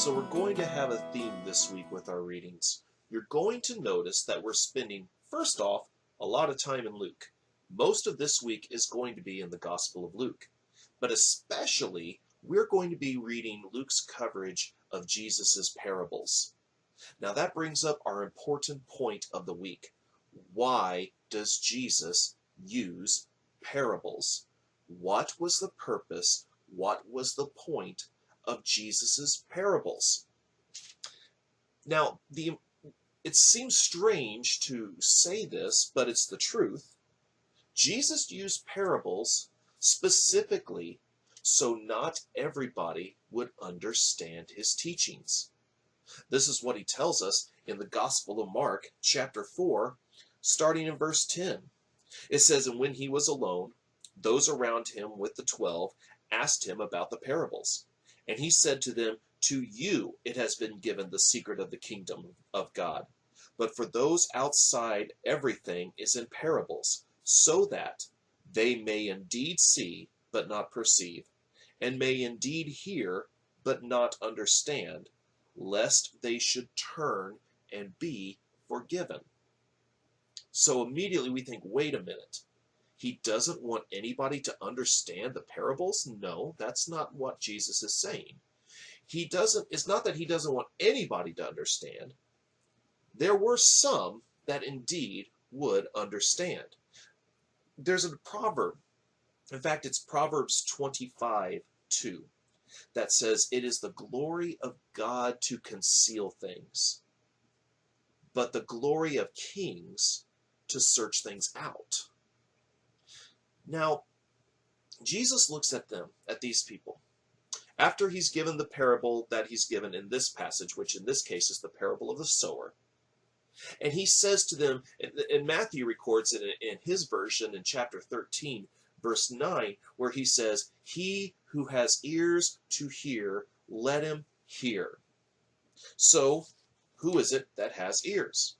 So we're going to have a theme this week with our readings. You're going to notice that we're spending, first off, a lot of time in Luke. Most of this week is going to be in the Gospel of Luke. But especially, we're going to be reading Luke's coverage of Jesus' parables. Now that brings up our important point of the week. Why does Jesus use parables? What was the purpose? What was the point of Jesus's parables? Now, it seems strange to say this, but it's the truth. Jesus used parables specifically so not everybody would understand his teachings. This is what he tells us in the Gospel of Mark, chapter 4, starting in verse 10. It says, "And when he was alone, those around him with the 12 asked him about the parables. And he said to them, 'To you it has been given the secret of the kingdom of God. But for those outside, everything is in parables, so that they may indeed see, but not perceive, and may indeed hear, but not understand, lest they should turn and be forgiven.'" So immediately we think, wait a minute. He doesn't want anybody to understand the parables? No, that's not what Jesus is saying. It's not that he doesn't want anybody to understand. There were some that indeed would understand. There's a proverb. In fact, it's Proverbs 25:2 that says, "It is the glory of God to conceal things, but the glory of kings to search things out." Now, Jesus looks at these people. After he's given the parable that he's given in this passage, which in this case is the parable of the sower, and he says to them, and Matthew records it in his version in chapter 13, verse 9, where he says, "He who has ears to hear, let him hear." So, who is it that has ears?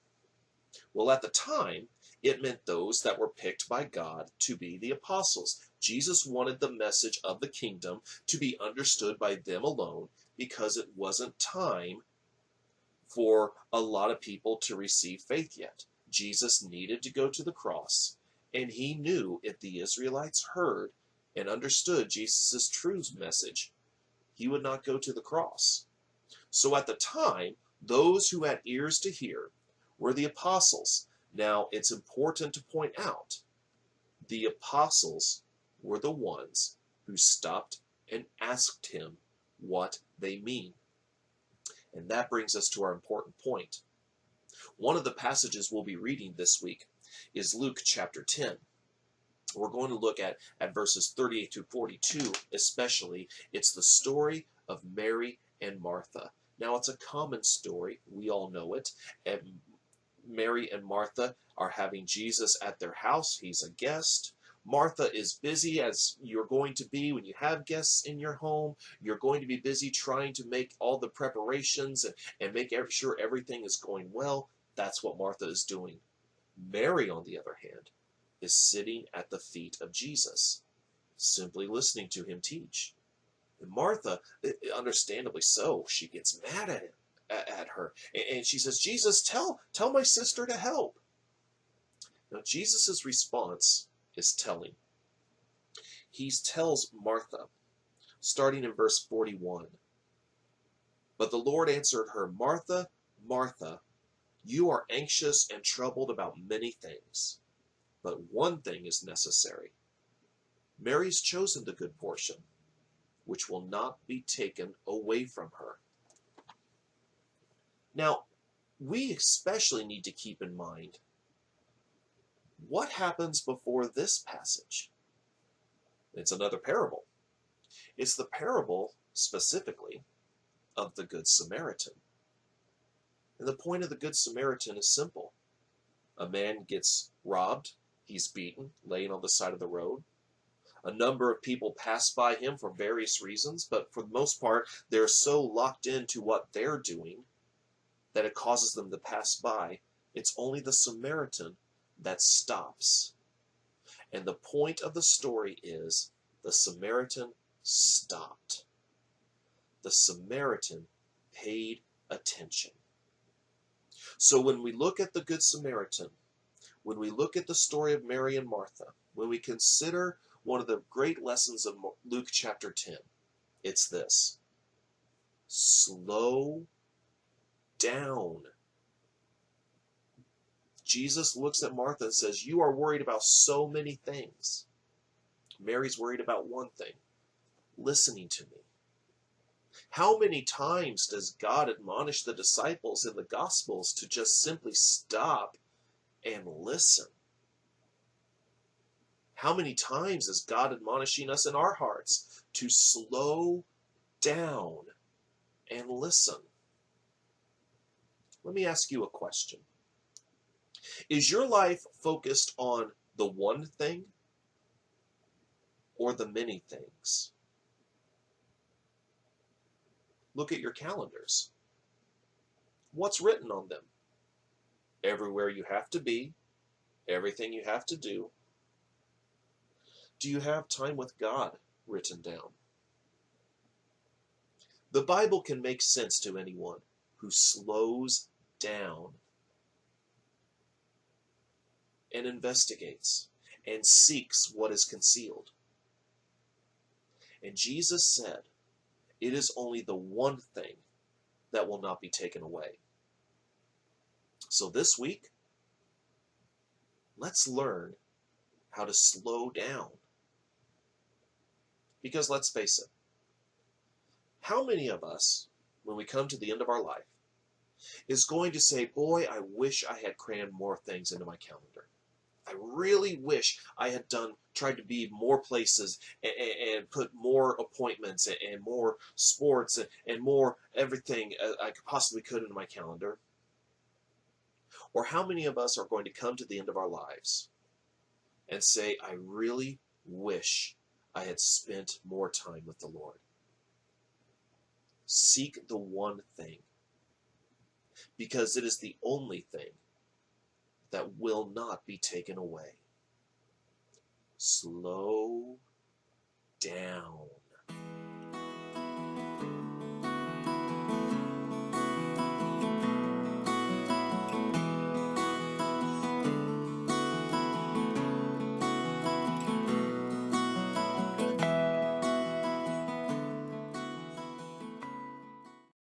Well, at the time, it meant those that were picked by God to be the apostles. Jesus wanted the message of the kingdom to be understood by them alone because it wasn't time for a lot of people to receive faith yet. Jesus needed to go to the cross, and he knew if the Israelites heard and understood Jesus' true message, he would not go to the cross. So at the time, those who had ears to hear were the apostles. Now, it's important to point out, the apostles were the ones who stopped and asked him what they mean. And that brings us to our important point. One of the passages we'll be reading this week is Luke chapter 10. We're going to look at verses 38 through 42, especially. It's the story of Mary and Martha. Now, it's a common story. We all know it. And Mary and Martha are having Jesus at their house. He's a guest. Martha is busy, as you're going to be when you have guests in your home. You're going to be busy trying to make all the preparations and make sure everything is going well. That's what Martha is doing. Mary, on the other hand, is sitting at the feet of Jesus, simply listening to him teach. And Martha, understandably so, she gets mad at her, and she says, "Jesus, tell my sister to help." Now, Jesus' response is telling. He tells Martha, starting in verse 41, "But the Lord answered her, 'Martha, Martha, you are anxious and troubled about many things, but one thing is necessary. Mary's chosen the good portion, which will not be taken away from her.'" Now, we especially need to keep in mind what happens before this passage. It's another parable. It's the parable, specifically, of the Good Samaritan. And the point of the Good Samaritan is simple. A man gets robbed, he's beaten, laying on the side of the road. A number of people pass by him for various reasons, but for the most part, they're so locked into what they're doing that it causes them to pass by. It's only the Samaritan that stops. And the point of the story is the Samaritan stopped. The Samaritan paid attention. So when we look at the Good Samaritan, when we look at the story of Mary and Martha, when we consider one of the great lessons of Luke chapter 10, it's this: slow down. Jesus looks at Martha and says, you are worried about so many things. Mary's worried about one thing: listening to me. How many times does God admonish the disciples in the Gospels to just simply stop and listen? How many times is God admonishing us in our hearts to slow down and listen? Let me ask you a question. Is your life focused on the one thing or the many things? Look at your calendars. What's written on them? Everywhere you have to be, everything you have to do. Do you have time with God written down? The Bible can make sense to anyone who slows down and investigates and seeks what is concealed. And Jesus said, it is only the one thing that will not be taken away. So this week, let's learn how to slow down. Because let's face it, how many of us, when we come to the end of our life, is going to say, boy, I wish I had crammed more things into my calendar. I really wish I had tried to be more places and put more appointments and more sports and more everything I possibly could into my calendar. Or how many of us are going to come to the end of our lives and say, I really wish I had spent more time with the Lord? Seek the one thing, because it is the only thing that will not be taken away. Slow down.